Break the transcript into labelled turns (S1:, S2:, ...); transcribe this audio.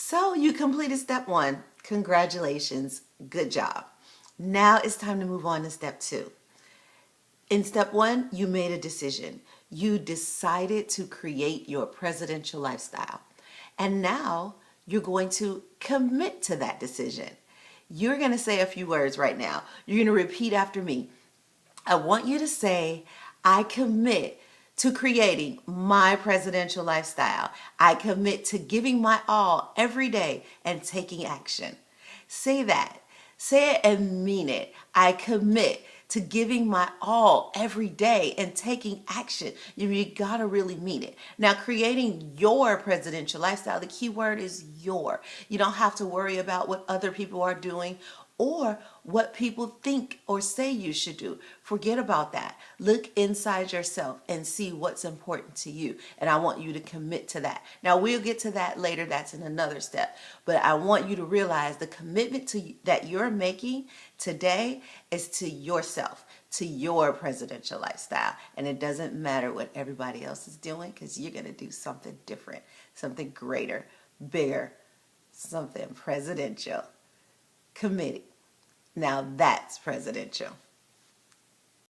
S1: So you completed step one. Congratulations. Good job. Now it's time to move on to step two. In step one, you made a decision. You decided to create your presidential lifestyle. And now you're going to commit to that decision. You're going to say a few words right now. You're going to repeat after me. I want you to say, I commit to creating my presidential lifestyle. I commit to giving my all every day and taking action. Say that. Say it and mean it. I commit to giving my all every day and taking action. You gotta really mean it. Now, creating your presidential lifestyle, the key word is your. You don't have to worry about what other people are doing or what people think or say you should do. Forget about that. Look inside yourself and see what's important to you. And I want you to commit to that. Now, we'll get to that later. That's in another step. But I want you to realize the commitment that you're making today is to yourself, to your presidential lifestyle. And it doesn't matter what everybody else is doing, because you're going to do something different, something greater, bigger, something presidential. Committee. Now that's presidential.